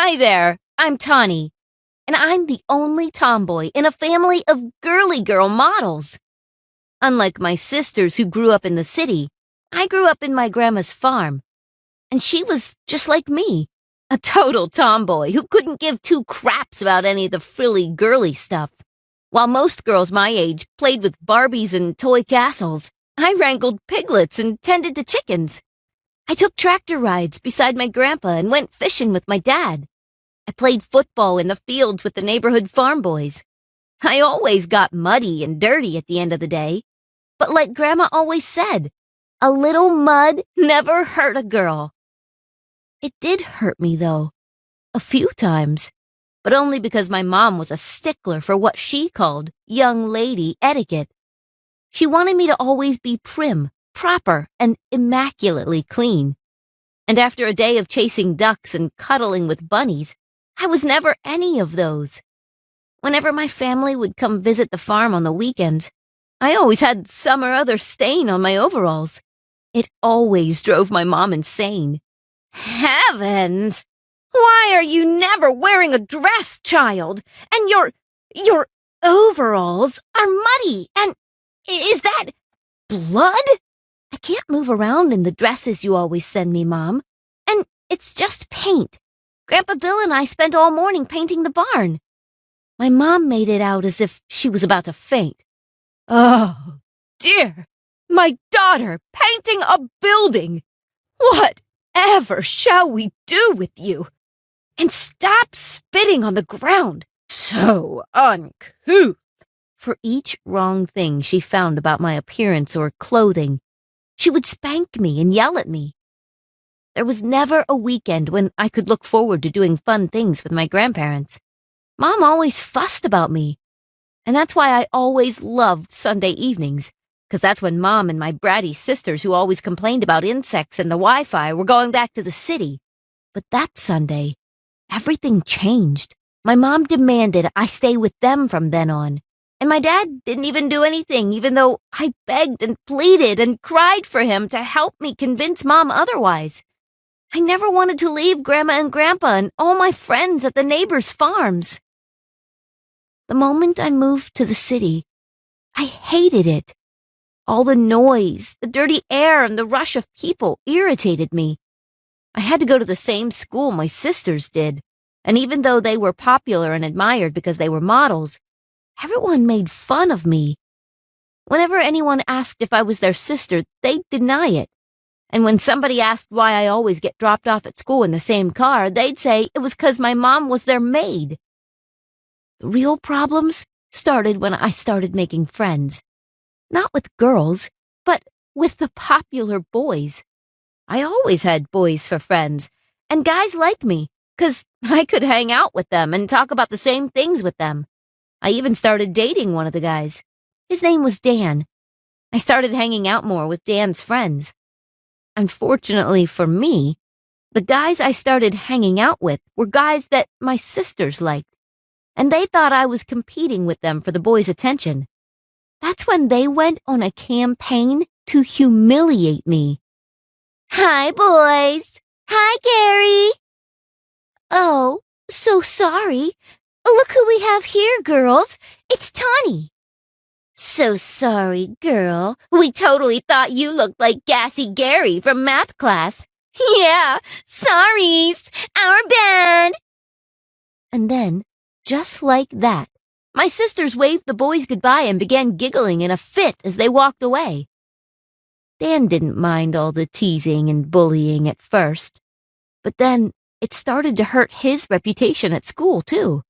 Hi there, I'm Tawny, and I'm the only tomboy in a family of girly girl models. Unlike my sisters who grew up in the city, I grew up in my grandma's farm, and she was just like me, a total tomboy who couldn't give two craps about any of the frilly girly stuff. While most girls my age played with Barbies and toy castles, I wrangled piglets and tended to chickens. I took tractor rides beside my grandpa and went fishing with my dad. I played football in the fields with the neighborhood farm boys. I always got muddy and dirty at the end of the day. But like Grandma always said, a little mud never hurt a girl. It did hurt me, though. A few times. But only because my mom was a stickler for what she called young lady etiquette. She wanted me to always be prim, proper, and immaculately clean. And after a day of chasing ducks and cuddling with bunnies, I was never any of those. Whenever my family would come visit the farm on the weekends, I always had some or other stain on my overalls. It always drove my mom insane. Heavens! Why are you never wearing a dress, child? And your overalls are muddy, and is that blood? I can't move around in the dresses you always send me, Mom. And it's just paint. Grandpa Bill and I spent all morning painting the barn. My mom made it out as if she was about to faint. Oh, dear, my daughter painting a building. Whatever shall we do with you? And stop spitting on the ground. So uncouth. For each wrong thing she found about my appearance or clothing, she would spank me and yell at me. There was never a weekend when I could look forward to doing fun things with my grandparents. Mom always fussed about me. And that's why I always loved Sunday evenings, because that's when Mom and my bratty sisters who always complained about insects and the Wi-Fi were going back to the city. But that Sunday, everything changed. My mom demanded I stay with them from then on. And my dad didn't even do anything, even though I begged and pleaded and cried for him to help me convince Mom otherwise. I never wanted to leave Grandma and Grandpa and all my friends at the neighbors' farms. The moment I moved to the city, I hated it. All the noise, the dirty air, and the rush of people irritated me. I had to go to the same school my sisters did, and even though they were popular and admired because they were models, everyone made fun of me. Whenever anyone asked if I was their sister, they'd deny it. And when somebody asked why I always get dropped off at school in the same car, they'd say it was 'cause my mom was their maid. The real problems started when I started making friends. Not with girls, but with the popular boys. I always had boys for friends, and guys like me, 'cause I could hang out with them and talk about the same things with them. I even started dating one of the guys. His name was Dan. I started hanging out more with Dan's friends. Unfortunately for me, the guys I started hanging out with were guys that my sisters liked, and they thought I was competing with them for the boys' attention. That's when they went on a campaign to humiliate me. Hi, boys. Hi, Gary. Oh, so sorry. Look who we have here, girls. It's Tawny. So sorry, girl. We totally thought you looked like Gassy Gary from math class. Yeah, sorries. Our bad. And then, just like that, my sisters waved the boys goodbye and began giggling in a fit as they walked away. Dan didn't mind all the teasing and bullying at first, but then it started to hurt his reputation at school, too.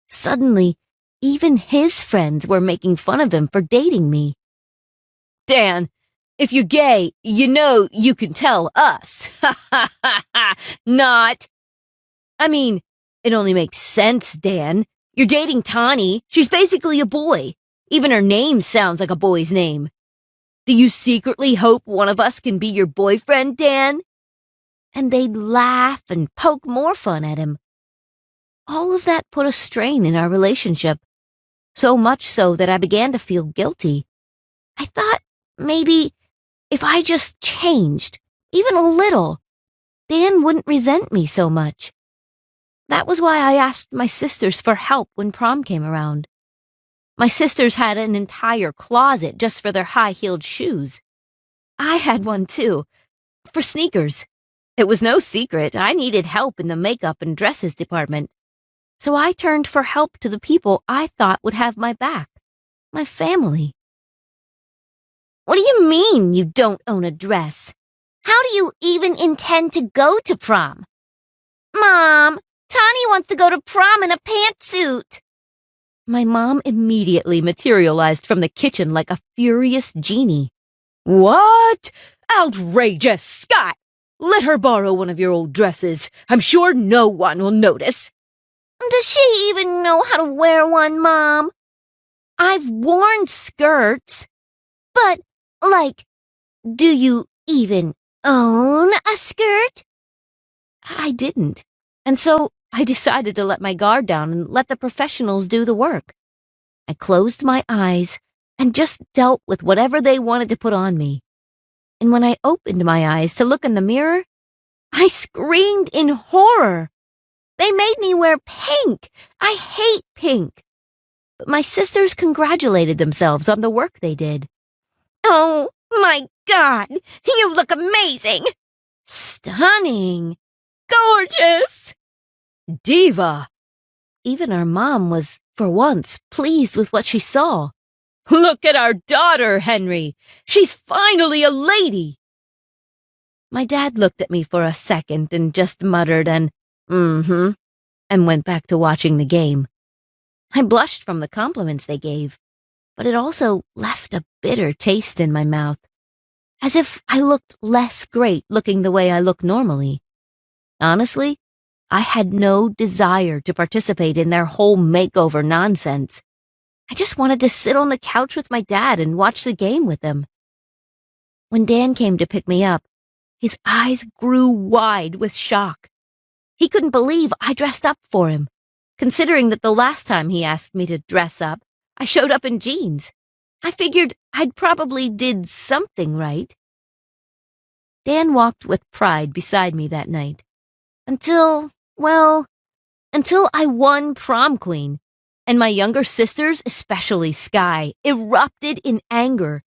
Suddenly, even his friends were making fun of him for dating me. Dan, if you're gay, you know you can tell us. Ha ha ha ha. Not. I mean, it only makes sense, Dan. You're dating Tawny. She's basically a boy. Even her name sounds like a boy's name. Do you secretly hope one of us can be your boyfriend, Dan? And they'd laugh and poke more fun at him. All of that put a strain in our relationship. So much so that I began to feel guilty. I thought maybe if I just changed, even a little, Dan wouldn't resent me so much. That was why I asked my sisters for help when prom came around. My sisters had an entire closet just for their high-heeled shoes. I had one too, for sneakers. It was no secret I needed help in the makeup and dresses department. So I turned for help to the people I thought would have my back. My family. What do you mean you don't own a dress? How do you even intend to go to prom? Mom, Tani wants to go to prom in a pantsuit. My mom immediately materialized from the kitchen like a furious genie. What? Outrageous, Scott! Let her borrow one of your old dresses. I'm sure no one will notice. Does she even know how to wear one, Mom? I've worn skirts. But, do you even own a skirt? I didn't. And so I decided to let my guard down and let the professionals do the work. I closed my eyes and just dealt with whatever they wanted to put on me. And when I opened my eyes to look in the mirror, I screamed in horror. They made me wear pink. I hate pink. But my sisters congratulated themselves on the work they did. Oh, my God, you look amazing. Stunning. Gorgeous. Diva. Even our mom was, for once, pleased with what she saw. Look at our daughter, Henry. She's finally a lady. My dad looked at me for a second and just muttered an, and went back to watching the game. I blushed from the compliments they gave, but it also left a bitter taste in my mouth, as if I looked less great looking the way I look normally. Honestly, I had no desire to participate in their whole makeover nonsense. I just wanted to sit on the couch with my dad and watch the game with him. When Dan came to pick me up, his eyes grew wide with shock. He couldn't believe I dressed up for him, considering that the last time he asked me to dress up, I showed up in jeans. I figured I'd probably did something right. Dan walked with pride beside me that night. Until I won prom queen, and my younger sisters, especially Sky, erupted in anger.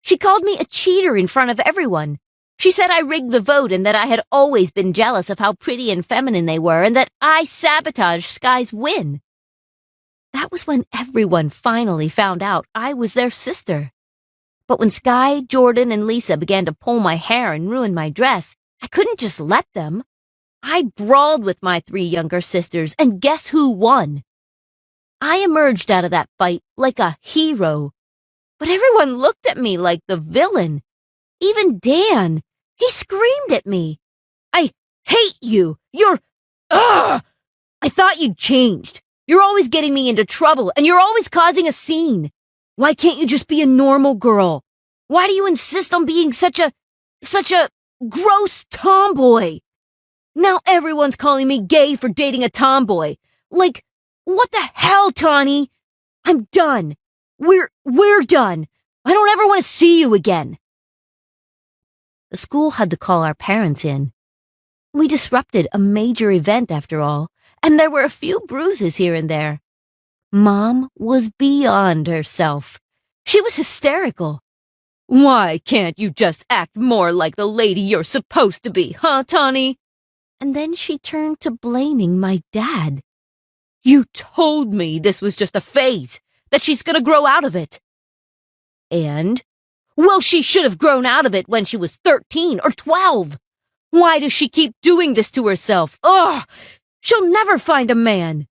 She called me a cheater in front of everyone. She said I rigged the vote and that I had always been jealous of how pretty and feminine they were and that I sabotaged Sky's win. That was when everyone finally found out I was their sister. But when Sky, Jordan, and Lisa began to pull my hair and ruin my dress, I couldn't just let them. I brawled with my 3 younger sisters, and guess who won? I emerged out of that fight like a hero. But everyone looked at me like the villain. Even Dan. He screamed at me. I hate you. You're... Ugh! I thought you'd changed. You're always getting me into trouble, and you're always causing a scene. Why can't you just be a normal girl? Why do you insist on being such a gross tomboy? Now everyone's calling me gay for dating a tomboy. Like, what the hell, Tawny? I'm done. We're done. I don't ever want to see you again. The school had to call our parents in. We disrupted a major event after all, and there were a few bruises here and there. Mom was beyond herself. She was hysterical. Why can't you just act more like the lady you're supposed to be, huh, Tawny? And then she turned to blaming my dad. You told me this was just a phase, that she's gonna grow out of it. And? Well, she should have grown out of it when she was 13 or 12. Why does she keep doing this to herself? Ugh! She'll never find a man.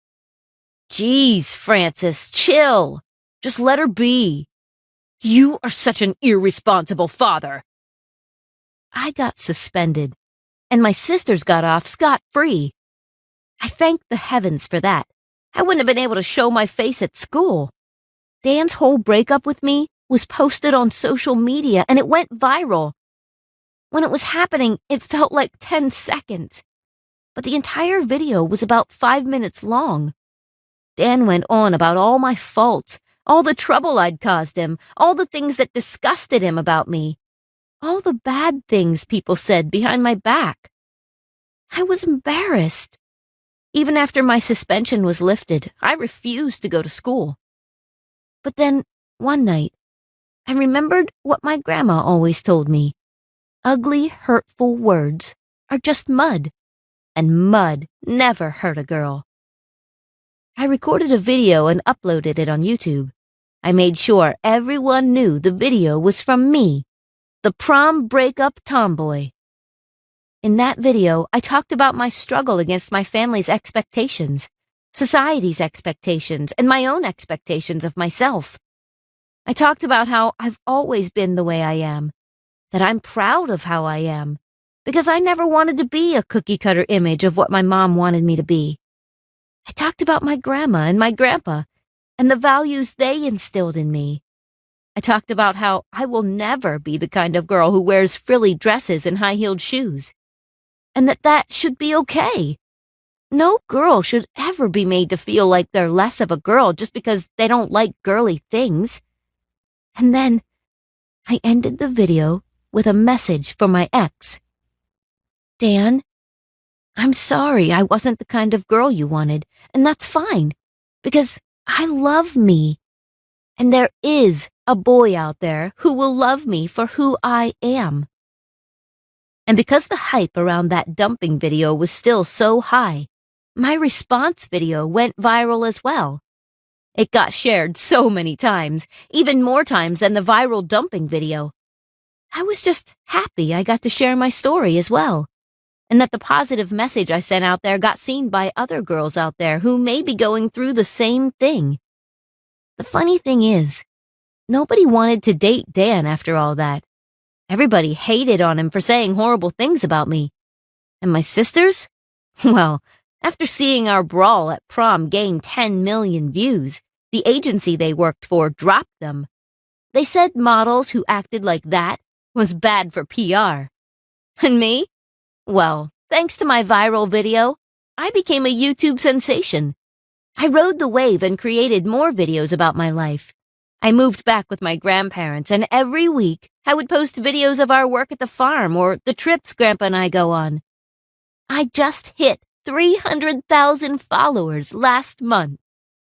Jeez, Francis, chill. Just let her be. You are such an irresponsible father. I got suspended, and my sisters got off scot-free. I thanked the heavens for that. I wouldn't have been able to show my face at school. Dan's whole breakup with me was posted on social media, and it went viral. When it was happening, it felt like 10 seconds. But the entire video was about 5 minutes long. Dan went on about all my faults, all the trouble I'd caused him, all the things that disgusted him about me, all the bad things people said behind my back. I was embarrassed. Even after my suspension was lifted, I refused to go to school. But then, one night, I remembered what my grandma always told me. Ugly, hurtful words are just mud, and mud never hurt a girl. I recorded a video and uploaded it on YouTube. I made sure everyone knew the video was from me, the prom breakup tomboy. In that video, I talked about my struggle against my family's expectations, society's expectations, and my own expectations of myself. I talked about how I've always been the way I am, that I'm proud of how I am, because I never wanted to be a cookie-cutter image of what my mom wanted me to be. I talked about my grandma and my grandpa and the values they instilled in me. I talked about how I will never be the kind of girl who wears frilly dresses and high-heeled shoes, and that should be okay. No girl should ever be made to feel like they're less of a girl just because they don't like girly things. And then I ended the video with a message for my ex. Dan, I'm sorry I wasn't the kind of girl you wanted, and that's fine, because I love me. And there is a boy out there who will love me for who I am. And because the hype around that dumping video was still so high, my response video went viral as well. It got shared so many times, even more times than the viral dumping video. I was just happy I got to share my story as well, and that the positive message I sent out there got seen by other girls out there who may be going through the same thing. The funny thing is, nobody wanted to date Dan after all that. Everybody hated on him for saying horrible things about me. And my sisters? Well, after seeing our brawl at prom gain 10 million views, the agency they worked for dropped them. They said models who acted like that was bad for PR. And me? Well, thanks to my viral video, I became a YouTube sensation. I rode the wave and created more videos about my life. I moved back with my grandparents, and every week I would post videos of our work at the farm or the trips Grandpa and I go on. I just hit 300,000 followers last month.